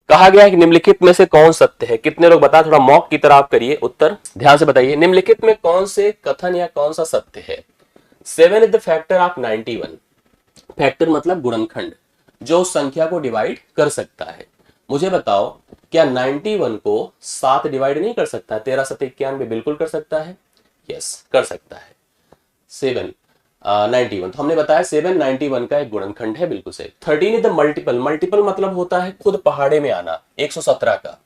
कहा गया है कि निम्नलिखित में से कौन सत्य है। कितने लोग बता, थोड़ा मॉक की तरह आप करिए, उत्तर ध्यान से बताइए। निम्नलिखित में कौन से कथन या कौन सा सत्य है। 7 is the factor of 91। Factor मतलब गुणनखंड, जो उस संख्या को डिवाइड कर सकता है। मुझे बताओ, क्या 91 को 7 डिवाइड नहीं कर सकता है? 13 7 91 बिल्कुल कर सकता है। यस, कर सकता है। 7 91, तो हमने बताया 7 91 का एक गुणनखंड है, बिल्कुल सही। 13 इज द मल्टीपल। मल्टीपल मतलब होता है खुद पहाड़े में आना। 117 का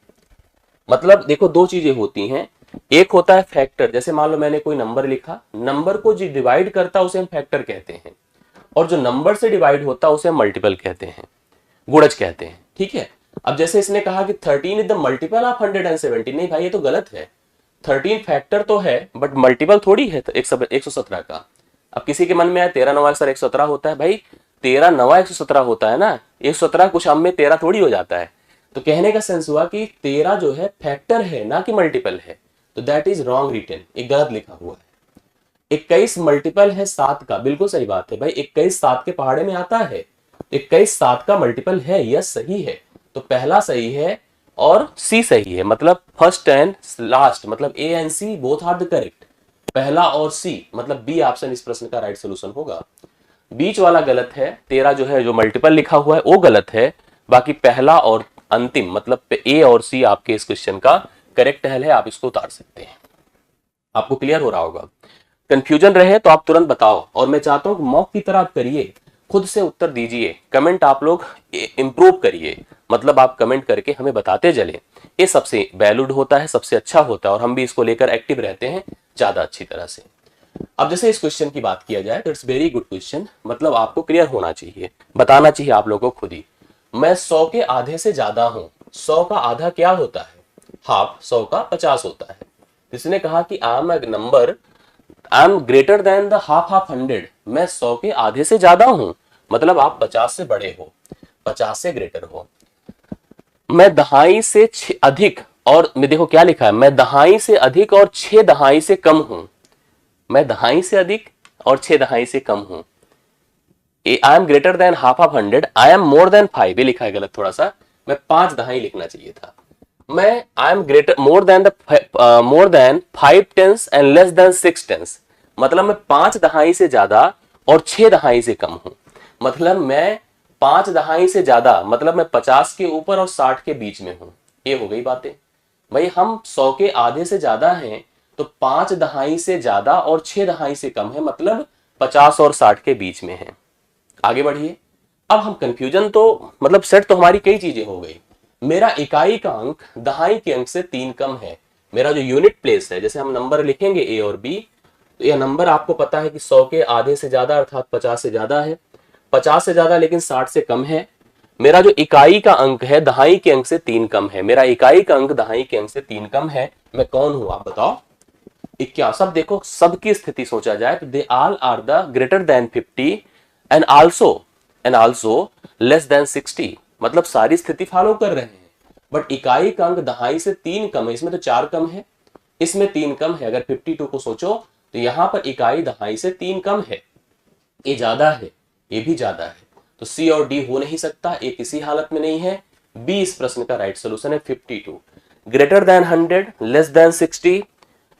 मतलब देखो, दो चीजें होती हैं। एक होता है फैक्टर, जैसे मान लो मैंने कोई नंबर लिखा, नंबर को जो डिवाइड करता है उसे हम फैक्टर कहते हैं, और जो नंबर से डिवाइड होता है उसे हम मल्टीपल कहते हैं, गुणज कहते हैं। ठीक है। अब जैसे इसने कहा कि 13 इज द मल्टीपल ऑफ 170, नहीं भाई ये तो गलत है। 13 फैक्टर तो है बट मल्टीपल थोड़ी है 117 का। अब किसी के मन में आया 13 9 सर 117 होता है, भाई 13 9 117 होता है ना, 117 कुछ हम में 13 थोड़ी हो जाता है। तो कहने का सेंस हुआ कि 13 जो है फैक्टर है ना कि मल्टीपल है, तो दैट इज रॉन्ग रिटन, एक गलत लिखा हुआ है। 21 मल्टीपल है 7 का, बिल्कुल सही बात है भाई, 21 7 के पहाड़े में आता है। 21 7 का मल्टीपल है, यस सही है। तो पहला सही है और सी सही है, मतलब फर्स्ट एंड लास्ट, मतलब A and C both are the correct. पहला और सी मतलब बी ऑप्शन इस प्रश्न का राइट सोल्यूशन होगा। बीच वाला गलत है, 13 जो है जो मल्टीपल लिखा हुआ है वो गलत है। बाकी पहला और अंतिम मतलब ए और सी आपके इस क्वेश्चन का करेक्ट हल है, आप इसको उतार सकते हैं। आपको क्लियर हो रहा होगा। कंफ्यूजन रहे तो आप तुरंत बताओ, और मैं चाहता हूं मॉक की तरह आप करिए, खुद से उत्तर दीजिए, कमेंट आप लोग इंप्रूव करिए, मतलब आप कमेंट करके हमें बताते चले। ये सबसे वैलिड होता है, सबसे अच्छा होता है, और हम भी इसको लेकर एक्टिव रहते हैं ज्यादा अच्छी तरह से। अब जैसे इस क्वेश्चन की बात किया जाए तो इट्स वेरी गुड क्वेश्चन, मतलब आपको क्लियर होना चाहिए, बताना चाहिए आप लोगों को खुद ही। मैं 100 के आधे से ज्यादा हूं। 100 का आधा क्या होता है? हाफ। 100 का 50 होता है। इसने कहा कि I am a number, I am greater than the half of 100। मैं 100 के आधे से ज्यादा हूं, मतलब आप 50 से बड़े हो, 50 से ग्रेटर हो। मैं दहाई से अधिक, और मैं देखो क्या लिखा है, मैं दहाई से अधिक और 6 दहाई से कम हूं। मैं दहाई से अधिक और 6 दहाई से कम हूं। आई am greater than half of 100, I am more than 5, ये लिखा है गलत थोड़ा सा, मैं 5 दहाई लिखना चाहिए था। मैं I am greater more than 5 tens and less than 6 tens, मतलब मैं 5 दहाई से ज्यादा और 6 दहाई से कम हूं। मतलब मैं 5 दहाई से ज्यादा मतलब मैं 50 के ऊपर और 60 के बीच में हूं। ये हो गई बातें। भाई हम 100 के आधे से ज्यादा हैं, तो 5 दहाई से ज्यादा और 6 दहाई से कम है, मतलब 50 और 60 के बीच में है। आगे बढ़िए। अब हम कंफ्यूजन तो मतलब सेट तो हमारी कई चीजें हो गई। मेरा इकाई का अंक दहाई के अंक से 3 कम है। मेरा जो यूनिट प्लेस है, जैसे हम नंबर लिखेंगे ए और बी, तो यह नंबर आपको पता है कि 100 के आधे से ज्यादा अर्थात 50 से ज्यादा है, 50 से ज्यादा लेकिन 60 से कम है। मेरा जो इकाई का अंक है दहाई के अंक से 3 कम है। मेरा इकाई का अंक दहाई के अंक से 3 कम है। मैं कौन हूं आप बताओ? 51। सब देखो, सबकी स्थिति सोचा जाए तो they all are the greater than 50 and also less than 60, मतलब सारी स्थिति फॉलो कर रहे हैं। बट इकाई का अंक दहाई से 3 कम है, इसमें तो 4 कम है, इसमें 3 कम है। अगर 52 को सोचो तो यहां पर इकाई दहाई से 3 कम है, ये ज्यादा है, ये भी ज्यादा है, तो सी और डी हो नहीं सकता, ये किसी हालत में नहीं है। बी इस प्रश्न का राइट सोल्यूशन है 52। ग्रेटर देन 100 लेस देन 60,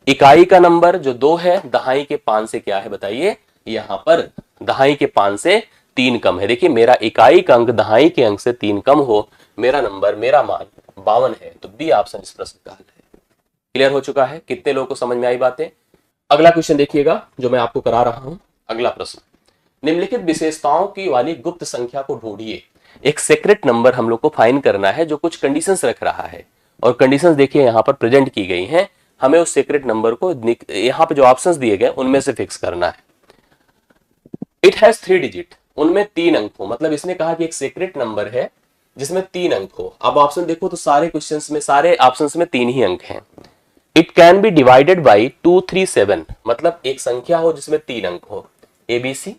इकाई का नंबर जो 2 है दहाई के 5 से क्या है बताइए? यहां पर दहाई के 5 से 3 कम है। देखिए मेरा इकाई का अंक दहाई के अंक से 3 कम हो, मेरा नंबर, मेरा मान 52 है, तो बी ऑप्शन इस प्रश्न का हल है। क्लियर हो चुका है? कितने लोगों को समझ में आई बातें? अगला क्वेश्चन देखिएगा जो मैं आपको करा रहा हूं। अगला प्रश्न, निम्नलिखित विशेषताओं की वाली गुप्त संख्या को ढूंढिए। एक सीक्रेट नंबर हम लोग को फाइंड करना है जो कुछ कंडीशंस रख रहा है, और कंडीशंस देखिए यहां पर प्रेजेंट की गई हैं। हमें उस सीक्रेट नंबर को यहां पे जो ऑप्शंस दिए गए उनमें से फिक्स करना है। इट हैज 3 डिजिट, उनमें 3 अंक हो, मतलब इसने कहा कि एक सीक्रेट नंबर है जिसमें 3 अंक हो। अब ऑप्शन देखो तो सारे क्वेश्चंस में, सारे ऑप्शंस में 3 ही अंक हैं। It can be divided by 2 3 7, मतलब एक संख्या हो जिसमें 3 अंक हो, ABC।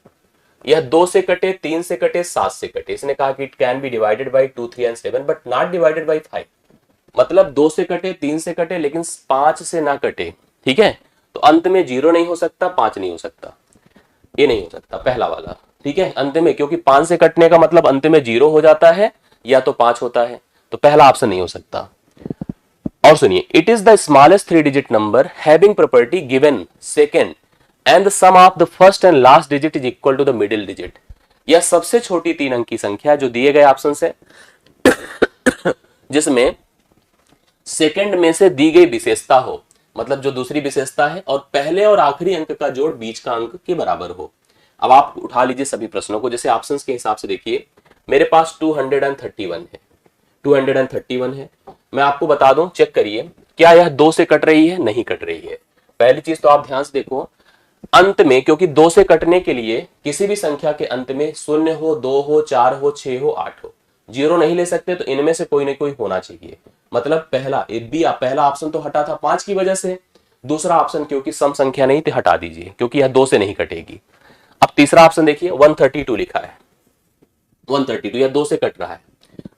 यह 2 से कटे, 3 से कटे, 7 से कटे। इसने कहा कि it can be divided by 2 3 and 7 but not divided by 5, मतलब 2 से कटे, 3 से कटे, लेकिन 5 से ना कटे। ठीक है, तो अंत में 0 नहीं हो सकता, 5 नहीं हो सकता, ये नहीं हो सकता पहला वाला। ठीक है, अंत में, क्योंकि 5 से कटने का मतलब अंत में 0 हो जाता है या तो 5 होता है, तो पहला ऑप्शन नहीं हो सकता। और सुनिए, it is the smallest 3 digit number having property given second and the sum of the first and last digit is equal to the middle digit. यह सबसे छोटी 3 अंक की संख्या जो दिए गए ऑप्शन से जिसमें सेकंड में से दी गई विशेषता हो, मतलब जो दूसरी विशेषता है, और पहले और आखिरी अंक का जोड़ बीच का अंक के बराबर हो। अब आप उठा लीजिए सभी प्रश्नों को, जैसे ऑप्शंस के हिसाब से देखिए, मेरे पास 231 है, 231 है। मैं आपको बता दूं, चेक करिए, क्या यह 2 से कट रही है? नहीं कट रही है। पहली चीज तो आप ध्यान से देखो, अंत में, क्योंकि 2 से कटने के लिए किसी भी संख्या के अंत में 0 हो, 2 हो, 4 हो, 6 हो, 8 हो, 0 नहीं ले सकते, तो इनमें से कोई ना कोई होना चाहिए। मतलब पहला ऑप्शन तो हटा था 5 की वजह से, दूसरा ऑप्शन क्योंकि सम संख्या नहीं थी, हटा दीजिए, क्योंकि यह 2 से नहीं कटेगी। अब तीसरा ऑप्शन देखिए, 132 लिखा है, 132 यह 2 से कट रहा है।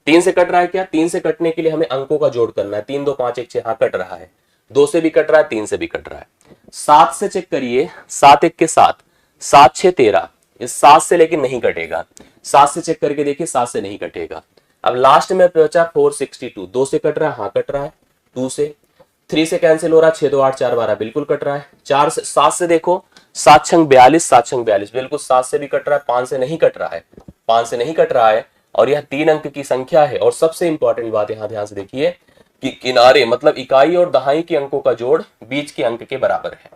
3 से कट रहा है क्या? 3 से कटने के लिए हमें अंकों का जोड़ करना है, 3 2 5 1 6, हाँ कट रहा है। 2 से भी कट रहा है, 3 से भी कट रहा है। 7 से चेक करिए, 7 1 के 7, 7 6 13, इस 7 से लेकिन नहीं कटेगा। 7 से चेक करके देखिए, 7 से नहीं कटेगा। अब लास्ट में बचा 462, 2 से कट रहा है, हाँ कट रहा है। 2 से, 3 से कैंसिल हो रहा है, 6 2 8 4 12, बिल्कुल कट रहा है। 4 से, 7 से देखो, 7 6 42, 7 6 42, बिल्कुल 7 से भी कट रहा है। 5 से नहीं कट रहा है, 5 से नहीं कट रहा है, और यह 3 अंक की संख्या है। और सबसे इंपॉर्टेंट बात यहां ध्यान से देखिए कि किनारे, मतलब इकाई और दहाई के अंकों का जोड़ बीच के अंक के बराबर है।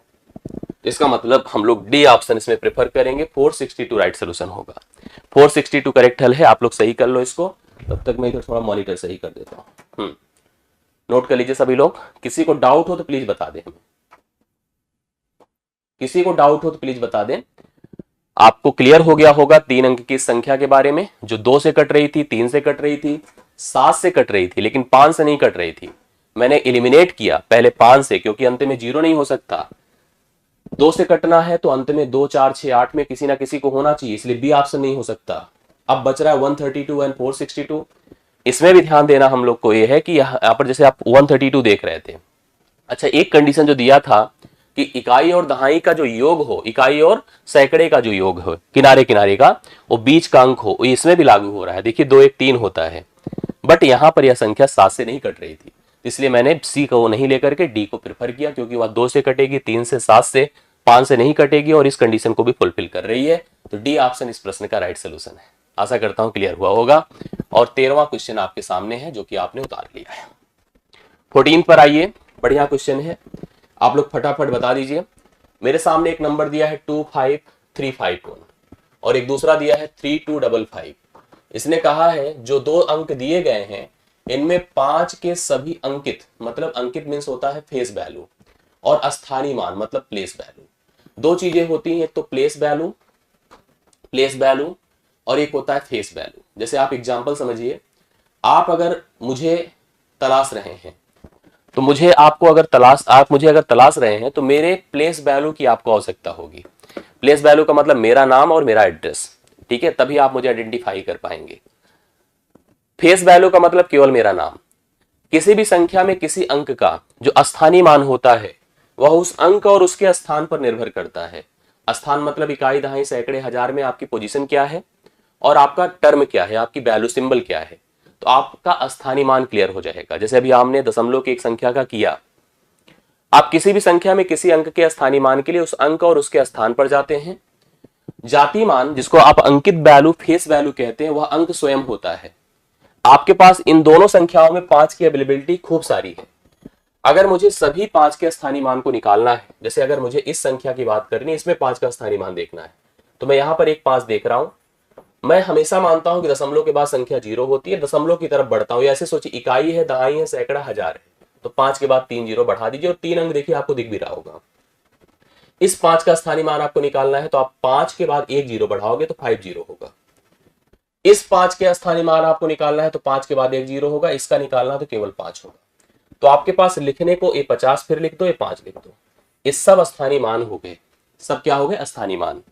इसका मतलब हम लोग डी ऑप्शन इसमें प्रेफर करेंगे, 462 राइट सोल्यूशन होगा। 462 करेक्ट हल है, आप लोग सही कर लो इसको। तब तक मैं इधर थोड़ा मॉनिटर सही कर देता हूँ। नोट कर लीजिए सभी लोग, किसी को डाउट हो तो प्लीज बता दें हमें, किसी को डाउट हो तो प्लीज बता दें। आपको क्लियर हो गया होगा 3 अंक की संख्या के बारे में, जो 2 से कट रही थी, 3 से कट रही थी, 7 से कट रही थी, लेकिन 5 से नहीं कट रही थी। मैंने एलिमिनेट किया पहले 5 से, क्योंकि अंत में 0 नहीं हो सकता। 2 से कटना है तो अंत में 2 4 6 8 में किसी ना किसी को होना चाहिए, इसलिए बी ऑप्शन नहीं हो सकता। अब बच रहा है 132 एंड 462। इसमें भी ध्यान देना हम लोग को यह है कि यहाँ पर जैसे आप 132 देख रहे थे, अच्छा एक कंडीशन जो दिया था कि इकाई और दहाई का जो योग हो, इकाई और सैकड़े का जो योग हो, किनारे किनारे का, वो बीच का अंक हो, इसमें भी लागू हो रहा है। देखिए 2 1 3 होता है, बट यहां पर यह संख्या 7 से नहीं कट रही थी, इसलिए मैंने सी को नहीं लेकर के डी को प्रेफर किया, क्योंकि वह 2 से कटेगी, 3 से, 7 से, 5 से नहीं कटेगी, और इस कंडीशन को भी फुलफिल कर रही है। तो डी ऑप्शन इस प्रश्न का राइट सोल्यूशन है। आशा करता हूं क्लियर हुआ होगा। और 13वां क्वेश्चन आपके सामने है, जो कि आपने उतार लिया है। 14 पर आइए, बढ़िया क्वेश्चन है, आप लोग फटाफट बता दीजिए। मेरे सामने एक नंबर दिया है 25351 और एक दूसरा दिया है 3255। इसने कहा है जो 2 अंक दिए गए हैं इनमें 5 के सभी अंकित, मतलब अंकित मींस होता है फेस वैल्यू, और स्थानीय मान मतलब प्लेस वैल्यू। 2 चीजें होती हैं, एक तो प्लेस वैल्यू और एक होता है फेस वैल्यू। जैसे आप एग्जांपल समझिए, आप अगर मुझे तलाश रहे हैं, तो आप मुझे अगर तलाश रहे हैं तो मेरे प्लेस वैल्यू की आपको आवश्यकता होगी। प्लेस वैल्यू का मतलब मेरा नाम और मेरा एड्रेस, ठीक है, तभी आप मुझे आइडेंटिफाई कर पाएंगे। फेस वैल्यू का मतलब केवल मेरा नाम। किसी भी संख्या में किसी अंक का जो स्थानीय मान होता है वह उस अंक और उसके स्थान पर निर्भर करता है। स्थान मतलब इकाई, दहाई, सैकड़े, हजार में आपकी पोजीशन क्या है और आपका टर्म क्या है, आपकी वैल्यू सिंबल क्या है, तो आपका स्थानीय मान क्लियर हो जाएगा। जैसे अभी हमने दशमलव की एक संख्या का किया, आप किसी भी संख्या में किसी अंक के स्थानीय मान के लिए उस अंक और उसके स्थान पर जाते हैं। जाति मान, जिसको आप अंकित वैल्यू, फेस वैल्यू कहते हैं, वह अंक स्वयं होता है। आपके पास इन दोनों संख्याओं में 5 की अवेलेबिलिटी खूब सारी है। अगर मुझे सभी 5 के स्थानीय मान को निकालना है, जैसे अगर मुझे इस संख्या की बात करनी है, इसमें 5 का स्थानीय मान देखना है, तो मैं यहां पर एक 5 देख रहा हूं। मैं हमेशा मानता हूं कि दशमलव के बाद संख्या 0 होती है, दशमलव की तरफ बढ़ता हूं। ऐसे सोचिए, इकाई है, दहाई है, सैकड़ा, हजार है, तो 5 के बाद 3 0 बढ़ा दीजिए और 3 अंक देखिए आपको दिख भी रहा होगा। इस 5 का स्थानीय मान आपको निकालना है, तो आप 5 के बाद 1 0 बढ़ाओगे तो 5 0 होगा। इस 5 के स्थानीय मान आपको निकालना है, तो 5 के बाद 1 0 होगा, इसका निकालना तो केवल 5 होगा। तो आपके पास लिखने को ये 50 फिर लिख दो, ये 5 लिख दो, इस सब स्थानीय मान हो गए। सब क्या हो गए? स्थानीय मान।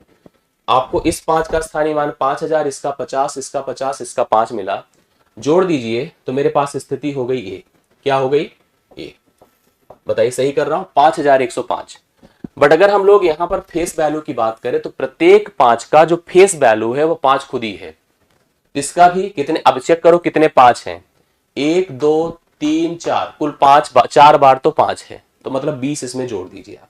आपको इस 5 का स्थानीय मान 5000, इसका 50, इसका 50, इसका 5 मिला, जोड़ दीजिए तो मेरे पास स्थिति हो गई ये। क्या हो गई? ये। बताइए सही कर रहा हूं? 5105। बट अगर हम लोग यहां पर फेस वैल्यू की बात करें तो प्रत्येक 5 का जो फेस वैल्यू है वो 5 खुद ही है। इसका भी कितने, अब चेक करो कितने 5 हैं। 1 2 3 4 कुल 4 बार तो 5 है, तो मतलब 20 इसमें जोड़ दीजिए आप।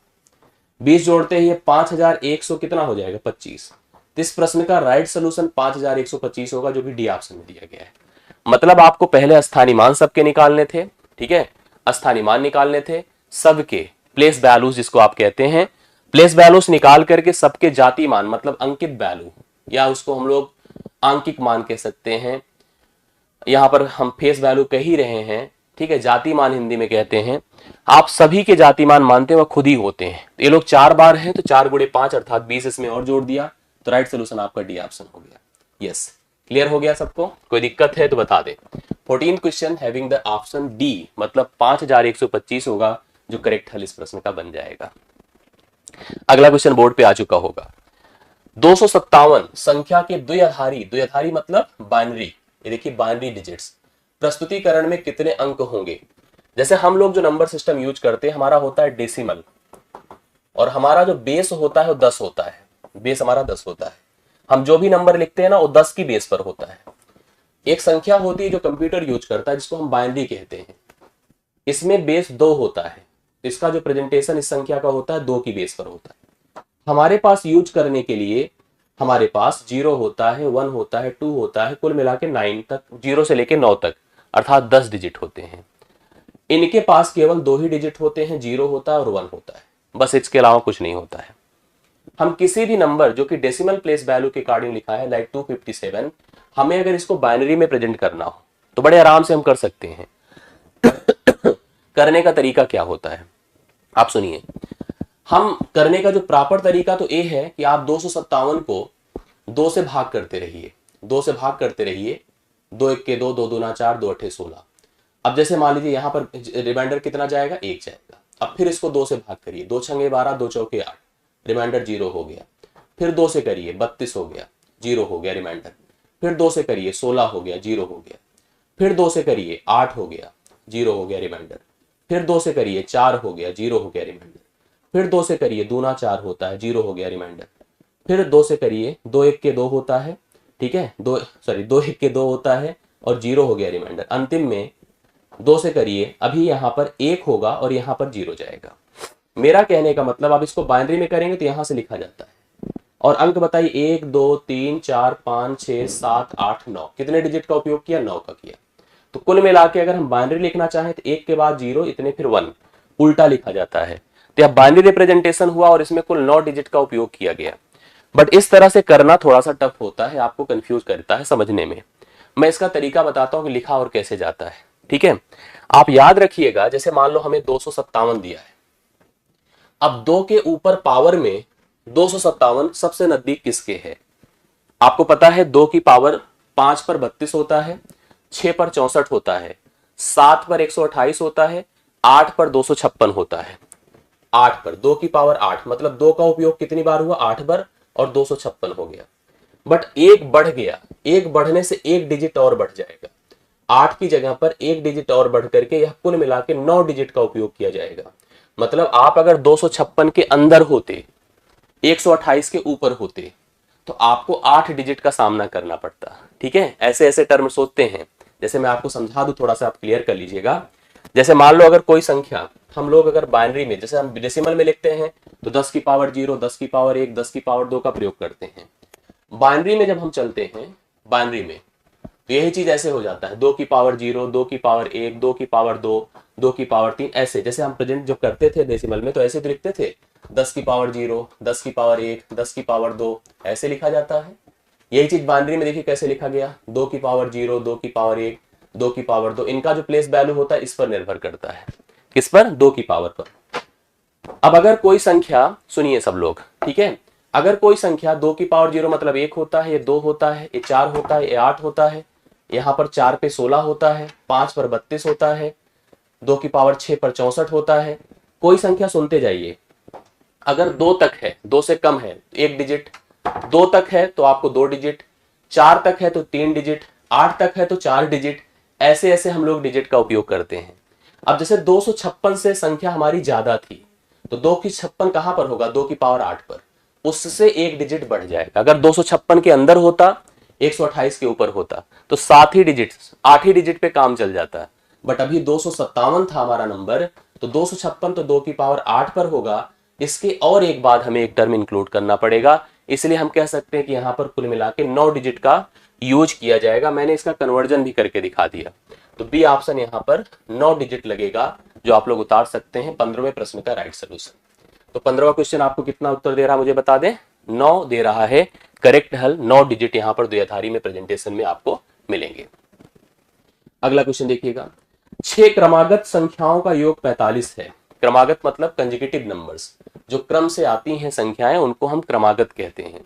20 जोड़ते ही 5100 कितना हो जाएगा 25। तो इस प्रश्न का राइट सोल्यूशन 5125 होगा, जो कि डी ऑप्शन में दिया गया है। मतलब आपको पहले स्थानीय मान सबके निकालने थे, ठीक है, स्थानीय मान निकालने थे सबके, प्लेस वैल्यूज जिसको आप कहते हैं, प्लेस वैल्यूज निकाल करके सबके जाति मान मतलब अंकित वैल्यू, या उसको हम लोग आंकिक मान कह सकते हैं, यहां पर हम फेस वैल्यू कह ही रहे हैं, ठीक है, जाति मान हिंदी में कहते हैं। आप सभी के जाति मान मानते हैं वह खुद ही होते हैं। तो ये लोग 4 बार हैं, तो 4 गुणे 5 अर्थात 20 इसमें और जोड़ दिया, तो राइट सोल्यूशन आपका डी ऑप्शन हो गया। यस, क्लियर हो गया सबको? कोई दिक्कत है तो बता दे। 14 question having the option D मतलब 5125 होगा, जो करेक्ट हल इस प्रश्न का बन जाएगा। अगला क्वेश्चन बोर्ड पे आ चुका होगा। 257 संख्या के द्विआधारी मतलब बाइनरी, ये देखिए बाइनरी डिजिट्स प्रस्तुतिकरण में कितने अंक होंगे। जैसे हम लोग जो नंबर सिस्टम यूज करते हैं, हमारा होता है डेसिमल, और हमारा जो बेस होता है वो 10 होता है, बेस हमारा 10 होता है। हम जो भी नंबर लिखते हैं ना वो 10 की बेस पर होता है। एक संख्या होती है जो कंप्यूटर यूज करता है, जिसको हम बाइनरी कहते हैं, इसमें बेस 2 होता है, इसका जो प्रेजेंटेशन इस संख्या का होता है 2 की बेस पर होता है। हमारे पास यूज करने के लिए हमारे पास 0 होता है, 1 होता है, 2 होता है, कुल मिला के 9 तक, 0 से लेके 9 तक अर्थात 10 डिजिट होते हैं। इनके पास केवल 2 ही डिजिट होते हैं, 0 होता है और 1 होता है, बस इसके अलावा कुछ नहीं होता है। हम किसी भी नंबर जो कि डेसिमल प्लेस वैल्यू के अकॉर्डिंग लिखा है लाइक 257, हमें अगर इसको बाइनरी में प्रेजेंट करना हो तो बड़े आराम से हम कर सकते हैं। करने का तरीका क्या होता है आप सुनिए। हम करने का जो प्रॉपर तरीका तो ये है कि आप 257 को 2 से भाग करते रहिए, 2 से भाग करते रहिए, 2 1 के 2, 2 दूना 4, 2 8 16। अब जैसे मान लीजिए यहाँ पर रिमाइंडर कितना जाएगा, 1 जाएगा। अब फिर इसको 2 से भाग करिए, 2 छंगे 12, 2 चौके 8, रिमाइंडर 0 हो गया। फिर 2 से करिए, 32 हो गया, 0 हो गया रिमाइंडर। फिर 2 से करिए, 16 हो गया, 0 हो गया। फिर 2 से करिए, 8 हो गया, 0 हो गया रिमाइंडर। फिर 2 से करिए, 4 हो गया, 0 हो गया रिमाइंडर। फिर 2 से करिए, दूना 4 होता है, 0 हो गया रिमाइंडर। फिर 2 से करिए, 2 1 के 2 होता है, ठीक है, 2 1 के 2 होता है और 0 हो गया रिमाइंडर। अंतिम में 2 से करिए, अभी यहाँ पर 1 होगा और यहाँ पर 0 जाएगा। मेरा कहने का मतलब आप इसको बाइनरी में करेंगे तो यहाँ से लिखा जाता है। और अंक बताइए, 1 2 3 4 5 6 7 8 9, कितने डिजिट का उपयोग किया, 9 का किया। तो कुल मिला के अगर हम बाइनरी लिखना चाहें तो 1 के बाद 0, इतने फिर 1, उल्टा लिखा जाता है। तो यह बाइनरी रिप्रेजेंटेशन हुआ और इसमें कुल 9 डिजिट का उपयोग किया गया। बट इस तरह से करना थोड़ा सा टफ होता है, आपको कंफ्यूज करता है समझने में। मैं इसका तरीका बताता हूं कि लिखा और कैसे जाता है, ठीक है। आप याद रखिएगा, जैसे मान लो हमें 257 दिया है, अब 2 के ऊपर पावर में 257 सबसे नजदीक किसके है। आपको पता है 2 की पावर 5 पर 32 होता है, 6 पर 64 होता है, 7 पर 128 होता है, 8 पर 256 होता है। 8 पर 2 की पावर 8 मतलब 2 का उपयोग कितनी बार हुआ, 8 बार, और 256 हो गया। बट एक बढ़ गया, एक बढ़ने से एक डिजिट और बढ़ जाएगा। 8 की जगह पर एक डिजिट और बढ़ करके यह कुल मिला के 9 डिजिट का उपयोग किया जाएगा। मतलब आप अगर 256 के अंदर होते, 128 के ऊपर होते, तो आपको 8 डिजिट का सामना करना पड़ता, ठीक है। ऐसे ऐसे टर्म सोचते हैं, जैसे मैं आपको समझा दूं, थोड़ा सा आप क्लियर कर लीजिएगा। जैसे मान लो अगर कोई संख्या हम लोग अगर बाइनरी में, जैसे हम डेसिमल में लिखते हैं तो 10 की पावर 0, 10 की पावर 1, 10 की पावर 2 का प्रयोग करते हैं। बाइनरी में जब हम चलते हैं, बाइनरी में तो यही चीज ऐसे हो जाता है, 2 की पावर 0, 2 की पावर 1, 2 की पावर 2, 2 की पावर 3, ऐसे जैसे हम प्रेजेंट जब करते थे डेसिमल में तो ऐसे तो लिखते थे, 10 की पावर 0, 10 की पावर 1, 10 की पावर 2, ऐसे लिखा जाता है। यही चीज बाइनरी में देखिए कैसे लिखा गया, 2 की पावर 0, 2 की पावर 1, 2 की पावर 2, इनका जो प्लेस वैल्यू होता है इस पर निर्भर करता है, किस पर, 2 की पावर पर। अब अगर कोई संख्या, सुनिए सब लोग, ठीक है, अगर कोई संख्या 2 की पावर 0 मतलब 1 होता है, ये 2 होता है, ये 4 होता है, ये 8 होता है, यहाँ पर 4 पे 16 होता है, 5 पर 32 होता है, 2 की पावर 6 पर 64 होता है। कोई संख्या सुनते जाइए, अगर 2 तक है, 2 से कम है तो 1 डिजिट, 2 तक है तो आपको 2 डिजिट, 4 तक है तो 3 डिजिट, 8 तक है तो 4 डिजिट, ऐसे ऐसे हम लोग डिजिट का उपयोग करते हैं। अब जैसे 256 से संख्या हमारी ज्यादा थी तो 2 की 56 कहां पर होगा, 2 की पावर 8 पर, उससे एक डिजिट बढ़ जाएगा। अगर 256 के अंदर होता, 128 के ऊपर होता, तो 7 ही डिजिट, 8 ही डिजिट पे काम चल जाता है। बट अभी 257 था हमारा नंबर, तो 256 तो 2 की पावर 8 पर होगा। इसके और एक बाद हमें एक टर्म इंक्लूड करना पड़ेगा, इसलिए हम कह सकते हैं कि यहाँ पर कुल मिला के 9 डिजिट का यूज किया जाएगा। मैंने इसका कन्वर्जन भी करके दिखा दिया। तो बी ऑप्शन यहाँ पर 9 डिजिट लगेगा, जो आप लोग उतार सकते हैं 15वें प्रश्न का राइट सोल्यूशन। तो 15वां क्वेश्चन आपको कितना उत्तर दे रहा है मुझे बता दें, 9 दे रहा है। करेक्ट हल 9 डिजिट यहाँ पर द्विआधारी में प्रेजेंटेशन में आपको मिलेंगे। अगला क्वेश्चन देखिएगा, 6 क्रमागत संख्याओं का योग 45 है। क्रमागत मतलब कंजुगेटिव नंबर्स, जो क्रम से आती हैं संख्याएं उनको हम क्रमागत कहते हैं।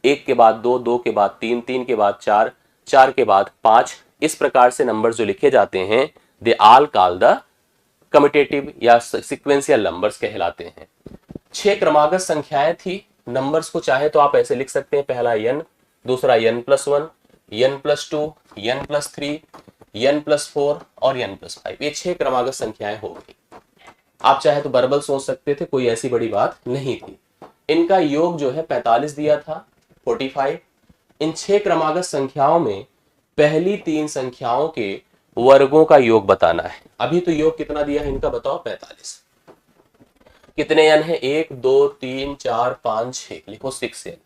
1 के बाद 2, 2 के बाद 3, 3 के बाद 4, 4 के बाद 5, इस प्रकार से नंबर जो लिखे जाते हैं दे आल कॉल द कम्यूटेटिव या सिक्वेंशियल नंबर्स कहलाते हैं। 6 क्रमागत संख्याएं थी। नंबर्स को चाहे तो आप ऐसे लिख सकते हैं, पहला n, दूसरा n+1, n+2, n+3, n+4 और n+5। ये 6 क्रमागत संख्याएं हो गई। आप चाहे तो वर्बल सोच सकते थे, कोई ऐसी बड़ी बात नहीं थी। इनका योग जो है 45 दिया था, 45। इन 6 क्रमागत संख्याओं में पहली 3 संख्याओं के वर्गों का योग बताना है। अभी तो योग कितना दिया है इनका बताओ, 45। कितने n है, 1 2 3 4 5 6, लिखो 6 n।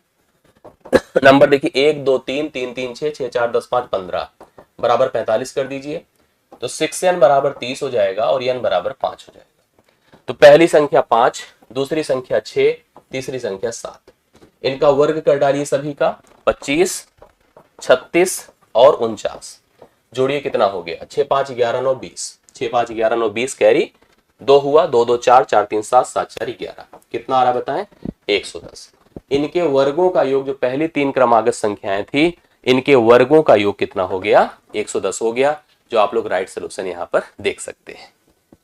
नंबर देखिए 1 2 3 3 3 6 6 4 10 5 15 बराबर 45 कर दीजिए, तो 6n बराबर 30 हो जाएगा और n बराबर 5 हो जाएगा। तो पहली संख्या 5, दूसरी संख्या 6, तीसरी संख्या 7। इनका वर्ग कर डालिए सभी का, 25, 36 और 49। जोड़िए कितना हो गया, 6 5 11 9 20, 6 5 11 9 20 कैरी 2 हुआ, 2 2 4 4 3 7 7 4 11, कितना आ रहा बताएं, 110। इनके वर्गों का योग, जो पहली 3 क्रमागत संख्याएं थी, इनके वर्गों का योग कितना हो गया, 110 हो गया, जो आप लोग राइट सोल्यूशन यहां पर देख सकते हैं।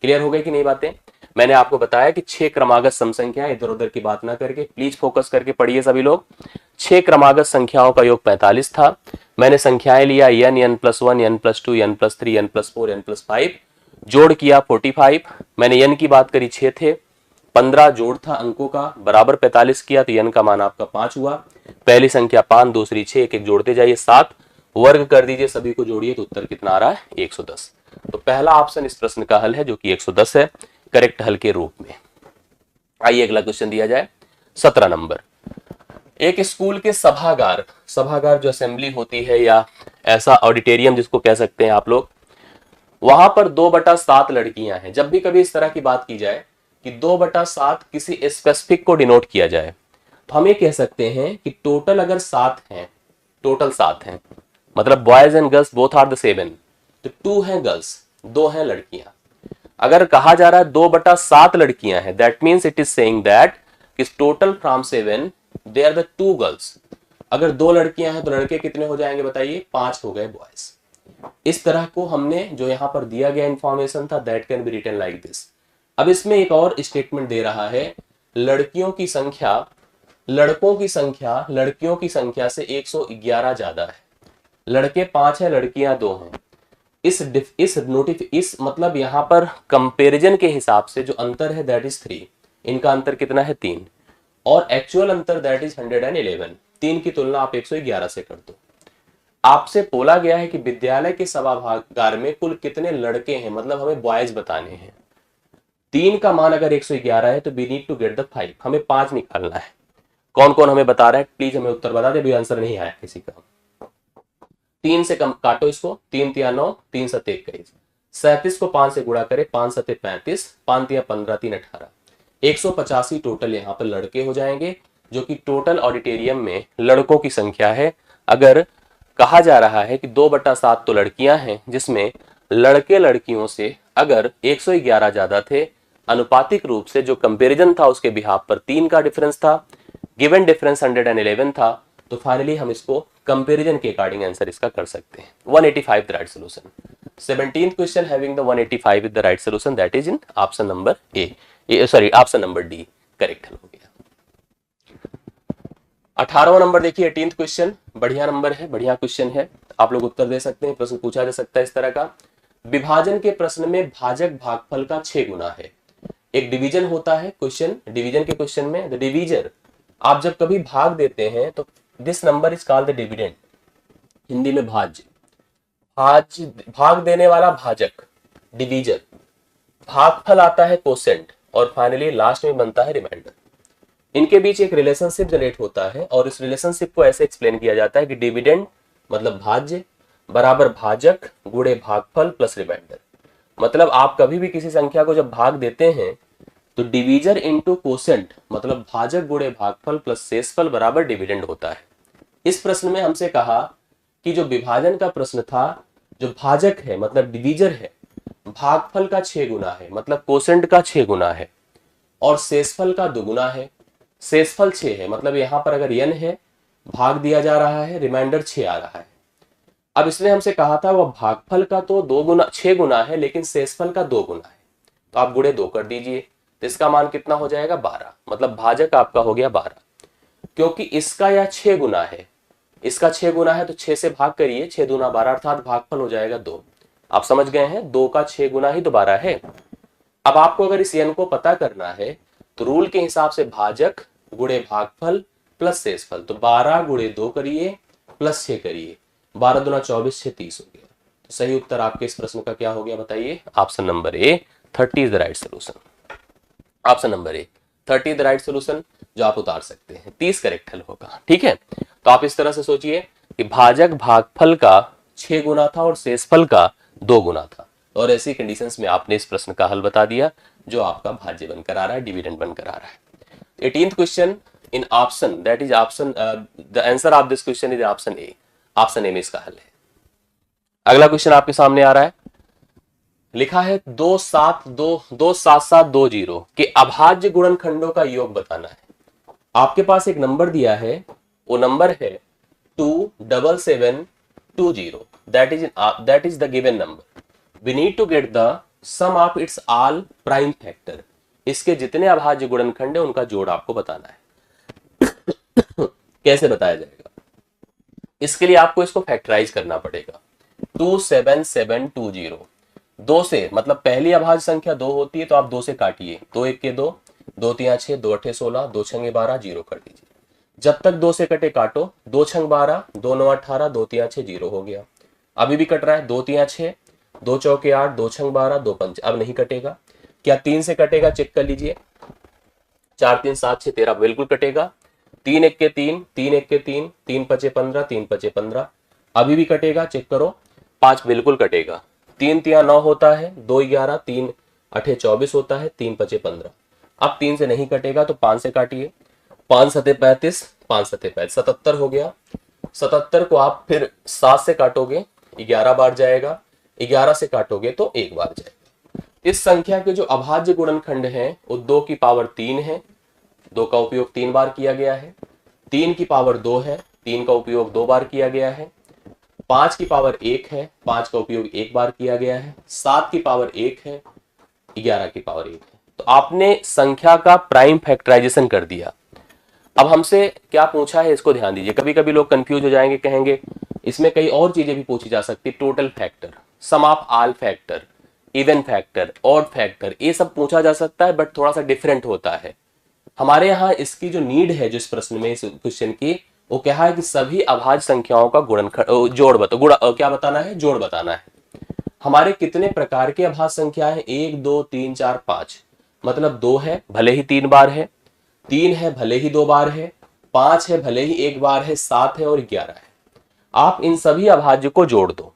क्लियर हो गई कि नहीं बातें? मैंने आपको बताया कि 6 क्रमागत सम संख्याएं, इधर उधर की बात ना करके प्लीज फोकस करके पढ़िए सभी लोग। 6 क्रमागत संख्याओं का योग 45 था। मैंने संख्याएं लिया n, n+1, n+2, n+3, n+4, n+5, जोड़ किया 45। मैंने n की बात करी 6 थे, 15 जोड़ था अंकों का, बराबर 45 किया, तो n का मान आपका 5 हुआ। पहली संख्या 5, दूसरी 6, एक एक जोड़ते जाइए 7, वर्ग कर दीजिए सभी को जोड़िए, तो उत्तर कितना आ रहा है, 110। तो पहला ऑप्शन इस प्रश्न का हल है, जो कि 110 है करेक्ट हल के रूप में। आइए अगला क्वेश्चन दिया जाए, 17 नंबर। एक स्कूल के सभागार, सभागार जो असेंबली होती है या ऐसा ऑडिटोरियम जिसको कह सकते हैं आप लोग, वहां पर 2/7 लड़कियां हैं। जब भी कभी इस तरह की बात की जाए कि 2/7 किसी स्पेसिफिक को डिनोट किया जाए, तो हम ये कह सकते हैं कि टोटल अगर 7 हैं, टोटल 7 हैं, मतलब boys and girls both are the same, तो 2 हैं गर्ल्स, 2 हैं लड़कियां। अगर कहा जा रहा है 2/7 लड़कियां हैं, that means it is saying that total from 7 they are the 2 girls. अगर 2 लड़कियां हैं तो लड़के कितने हो जाएंगे बताइए, 5 हो गए बॉयज। इस तरह को हमने जो यहां पर दिया गया इंफॉर्मेशन था, that can be written like this. अब इसमें एक और स्टेटमेंट दे रहा है, लड़कियों की संख्या लड़कों की संख्या लड़कियों की संख्या से 111 ज्यादा है। लड़के 5 हैं, लड़कियां 2 हैं। इस मतलब यहां पर कंपैरिजन के हिसाब से जो अंतर है दैट इज 3। इनका अंतर कितना है, 3, और एक्चुअल अंतर दैट इज 111। 3 की तुलना आप 111 से कर दो। आपसे बोला गया है कि विद्यालय के सभागार में कुल कितने लड़के हैं, मतलब हमें बॉयज बताने हैं। 3 का मान अगर 111 है तो we need to get the 5, हमें 5 निकालना है। कौन कौन हमें बता रहा है, प्लीज हमें उत्तर बता दे, भी आंसर नहीं आया किसी का। 3 से कम काटो इसको, 3 तिया 9, 3 सत्ते 21, 37 को 5 से गुणा करे, 5 सत्ते 35, 5 तिया 15, 3 18, 185 टोटल यहाँ पर लड़के हो जाएंगे, जो कि टोटल ऑडिटोरियम में लड़कों की संख्या है। अगर कहा जा रहा है कि 2/7 तो लड़कियां हैं, जिसमें लड़के लड़कियों से अगर 111 ज्यादा थे, अनुपातिक रूप से जो कंपैरिजन था उसके बिहाफ पर 3 का डिफरेंस था, गिवन डिफरेंस 111 था, तो फाइनली हम इसको कंपैरिजन के अकॉर्डिंग आंसर इसका कर सकते हैं। 185 the right solution. 17th question having the 185 with the right solution, that is in option number option number D correct हो गया। 18वां नंबर देखिए, 18th क्वेश्चन, बढ़िया नंबर है, बढ़िया क्वेश्चन है, आप लोग उत्तर दे सकते हैं। प्रश्न पूछा जा सकता है इस तरह का, विभाजन के प्रश्न में भाजक भागफल का 6 गुना है। एक डिवीजन होता है, क्वेश्चन डिवीजन के क्वेश्चन में द डिवीजर, आप जब कभी भाग देते हैं तो this number is called the dividend, Hindi में भाज्य। भाग देने वाला भाजक डिवीजर, भागफल आता है कोसेंट, और फाइनली लास्ट में बनता है रिमाइंडर। इनके बीच एक रिलेशनशिप जनरेट होता है और इस रिलेशनशिप को ऐसे एक्सप्लेन किया जाता है कि डिविडेंड मतलब भाज्य बराबर भाजक गुणे भागफल प्लस रिमाइंडर। मतलब आप कभी भी किसी संख्या को जब भाग देते हैं तो डिवीजर इंटू कोसेंट मतलब भाजक गुणे भागफल प्लस शेषफल बराबर डिविडेंड होता है। इस प्रश्न में हमसे कहा कि जो विभाजन का प्रश्न था, जो भाजक है मतलब डिवीजर है, भागफल का 6 गुना है मतलब कोसेंट का 6 गुना है, और शेषफल का 2 गुना है। शेषफल 6 है मतलब यहां पर अगर n है, भाग दिया जा रहा है, रिमाइंडर 6 आ रहा है। अब इसने हमसे कहा था वह भागफल का तो 2 गुना 6 गुना है लेकिन शेषफल का 2 गुना है, तो आप गुणे 2 कर दीजिए, तो इसका मान कितना हो जाएगा 12, मतलब भाजक आपका हो गया 12। क्योंकि इसका यह 6 गुना है, इसका 6 गुना है तो 6 से भाग करिए, 6 दूना 12 अर्थात भागफल हो जाएगा 2। आप समझ गए हैं, 2 का 6 गुना ही तो 12 है। अब आपको अगर इस n को पता करना है तो रूल के हिसाब से भाजक गुणे भागफल प्लस शेषफल, तो 12 गुणे 2 करिए प्लस 6 करिए, 12 दूना 24, 6 30 हो गया। तो सही उत्तर आपके इस प्रश्न का क्या हो गया बताइए? Option number A 30 is the right solution. Option number A 30 is the right solution, जो आप उतार सकते हैं, 30 करेक्ट हल होगा। ठीक है, तो आप इस तरह से सोचिए कि भाजक भागफल का 6 गुना था और शेषफल का 2 गुना था, और ऐसी कंडीशंस में आपने इस प्रश्न का हल बता दिया, जो आपका भाज्य बनकर आ रहा है, डिविडेंड बनकर आ रहा है। 18th question in option, that is option, the answer of this question is option A. Option A में इसका हल है। अगला क्वेश्चन आपके सामने आ रहा है, लिखा है 27720 के अभाज्य गुणनखंडों का योग बताना है। आपके पास एक नंबर दिया है, वो नंबर है 27720, that is the given number. We need to get the sum of its all prime factor. इसके जितने अभाज्य गुणनखंड है उनका जोड़ आपको बताना है। कैसे बताया जाएगा? इसके लिए आपको इसको फैक्टराइज करना पड़ेगा। 27720, 2 से मतलब पहली अभाज्य संख्या 2 होती है तो आप 2 से काटिए, 2 1 के 2, 2 3 6, 2 8 16, 2 6 12, 0 कर दीजिए। जब तक 2 से कटे काटो, 2 6 12, 2 9 18, 2 3 6, 0 हो गया। अभी भी कट रहा है, 2 3 6, 2 चौके 8, 2 6 12, 2 5, अब नहीं कटेगा। क्या 3 से कटेगा? चेक कर लीजिए, 4 3 7 6 13, बिल्कुल कटेगा। 3 1 के 3, 3 1 के 3, 3 5 15, 3 5 15, अभी भी कटेगा, चेक करो। 5 बिल्कुल कटेगा। 3 3 9 होता है, 2 11, 3 8 24 होता है, 3 5 15। अब 3 से नहीं कटेगा तो 5 से काटिए, 5 7 35, 5 7 35, 77 हो गया। 77 को आप फिर 7 से काटोगे, 11 बार जाएगा, 11 से काटोगे तो 1 बार जाएगा। इस संख्या के जो अभाज्य गुणनखंड हैं वो 2 की पावर 3 है, 2 का उपयोग 3 बार किया गया है। 3 की पावर 2 है, 3 का उपयोग 2 बार किया गया है। 5 की पावर 1 है, 5 का उपयोग 1 बार किया गया है। 7 की पावर 1 है, 11 की पावर 1 है। तो आपने संख्या का प्राइम फैक्टराइजेशन कर दिया। अब हमसे क्या पूछा है इसको ध्यान दीजिए। कभी कभी लोग कंफ्यूज हो जाएंगे, कहेंगे इसमें कई और चीजें भी पूछी जा सकती, total factor, sum of all factor, even factor, odd factor, ये सब पूछा जा सकता है, बट थोड़ा सा डिफरेंट होता है। हमारे यहाँ इसकी जो नीड है, जो इस प्रश्न में, इस क्वेश्चन की, वो क्या है कि सभी अभाज्य संख्याओं का गुणनखंड क्या बताना है? जोड़ बताना है। हमारे कितने प्रकार के अभाज्य संख्या है? 1 2 3 4 5, मतलब 2 है भले ही 3 बार है, 3 है भले ही 2 बार है, 5 है भले ही 1 बार है, 7 है और 11 है। आप इन सभी अभाज्य को जोड़ दो,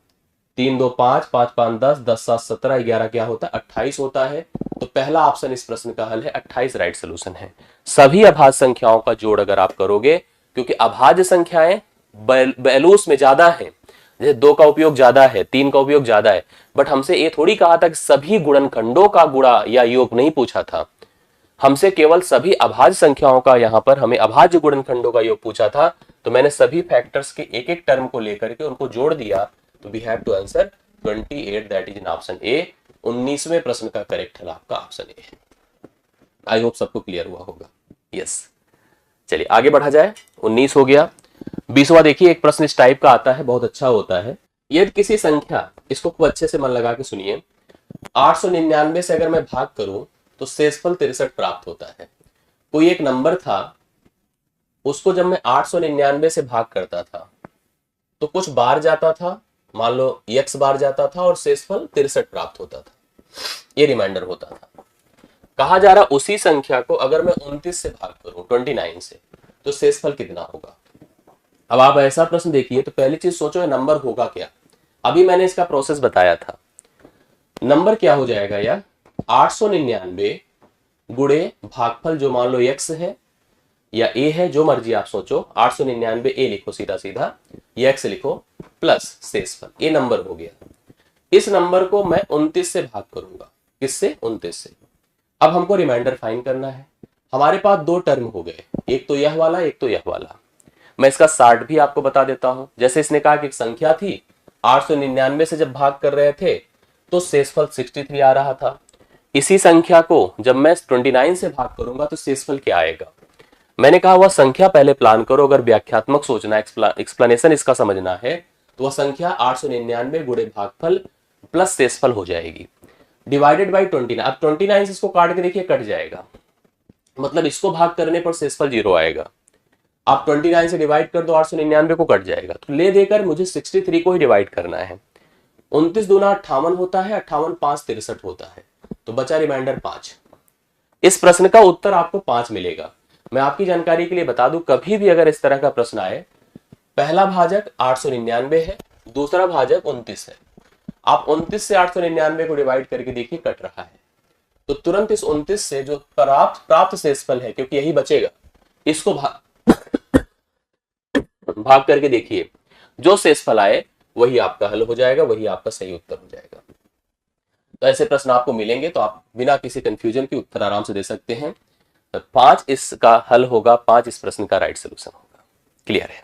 3 2 5, 5 5 10, 10 7 17, 11 क्या होता है? 28 होता है। तो पहला ऑप्शन इस प्रश्न का हल है, 28 राइट सोल्यूशन है। सभी अभाज्य संख्याओं का जोड़ अगर आप करोगे, क्योंकि अभाज्य संख्याएं वैल्यूज में ज्यादा है, जैसे 2 का उपयोग ज्यादा है, 3 का उपयोग ज्यादा है, बट हमसे ये थोड़ी कहा था कि सभी गुणनखंडों का गुणा या योग नहीं पूछा था। हमसे केवल सभी अभाज्य संख्याओं का, यहां पर हमें अभाज्य गुणनखंडों का योग पूछा था। तो मैंने सभी फैक्टर्स के एक एक टर्म को लेकर के उनको जोड़ दिया, तो we have to answer 28, that is in option A. 19वें प्रश्न का करेक्ट है आपका ऑप्शन ए है। आई होप सबको क्लियर हुआ होगा। यस, चलिए आगे बढ़ा जाए। 19 हो गया। 20वां देखिए, एक प्रश्न इस टाइप का आता है, बहुत अच्छा होता है। यदि किसी संख्या, इसको खूब अच्छे से मन लगा के सुनिए, 899 से अगर मैं भाग करूं तो शेषफल 63 प्राप्त होता है। कोई एक नंबर था, उसको जब मैं 899 से भाग करता था तो कुछ बार जाता था मान लो x बार जाता था और शेषफल 63 प्राप्त होता था, ये रिमाइंडर होता था। कहा जा रहा उसी संख्या को अगर मैं 29 से भाग करूं 29 से, तो शेषफल कितना होगा। अब आप ऐसा प्रश्न देखिए तो पहली चीज सोचो ये नंबर होगा क्या। अभी मैंने इसका प्रोसेस बताया था। नंबर क्या हो जाएगा यार, 899 गुणे भागफल जो मान लो x है या a है, जो मर्जी आप सोचो, 899 a लिखो सीधा सीधा, या x लिखो, प्लस शेषफल, ये नंबर हो गया। इस नंबर को मैं 29 से भाग करूंगा, किससे, 29 से। अब हमको रिमाइंडर फाइंड करना है। हमारे पास दो टर्म हो गए, एक तो यह वाला, एक तो यह वाला। मैं इसका शार्ट भी आपको बता देता हूं। जैसे इसने कहा कि एक संख्या थी, 899 से जब भाग कर रहे थे तो शेषफल 63 आ रहा था। इसी संख्या को जब मैं 29 से भाग करूंगा तो शेषफल क्या आएगा। मैंने कहा वह संख्या पहले प्लान करो, अगर व्याख्यात्मक सोचना, एक्सप्लेनेशन इसका समझना है, तो वह संख्या 899 गुणे भागफल प्लस शेषफल हो जाएगी, डिवाइडेड बाई 29। अब 29 इसको काट के देखिए कट जाएगा, मतलब इसको भाग करने पर शेषफल 0 आएगा। आप 29 से डिवाइड कर दो 899 को, कट जाएगा। तो ले देकर मुझे 63 को ही डिवाइड करना है। 29 दूना 58 होता है, 58 5 63 होता है, तो बचा रिमाइंडर 5। इस प्रश्न का उत्तर आपको 5 मिलेगा। मैं आपकी जानकारी के लिए बता दूं, कभी भी अगर इस तरह का प्रश्न आए, पहला भाजक 899 है, दूसरा भाजक 29 है, आप 29 से 899 को डिवाइड करके देखिए कट रहा है, तो तुरंत इस 29 से जो प्राप्त शेषफल है, क्योंकि यही बचेगा, इसको भाग करके देखिए, जो शेषफल आए वही आपका हल हो जाएगा, वही आपका सही उत्तर हो जाएगा। तो ऐसे प्रश्न आपको मिलेंगे तो आप बिना किसी कंफ्यूजन के उत्तर आराम से दे सकते हैं। 5 इसका हल होगा, 5 इस प्रश्न का राइट सोल्यूशन होगा। क्लियर है।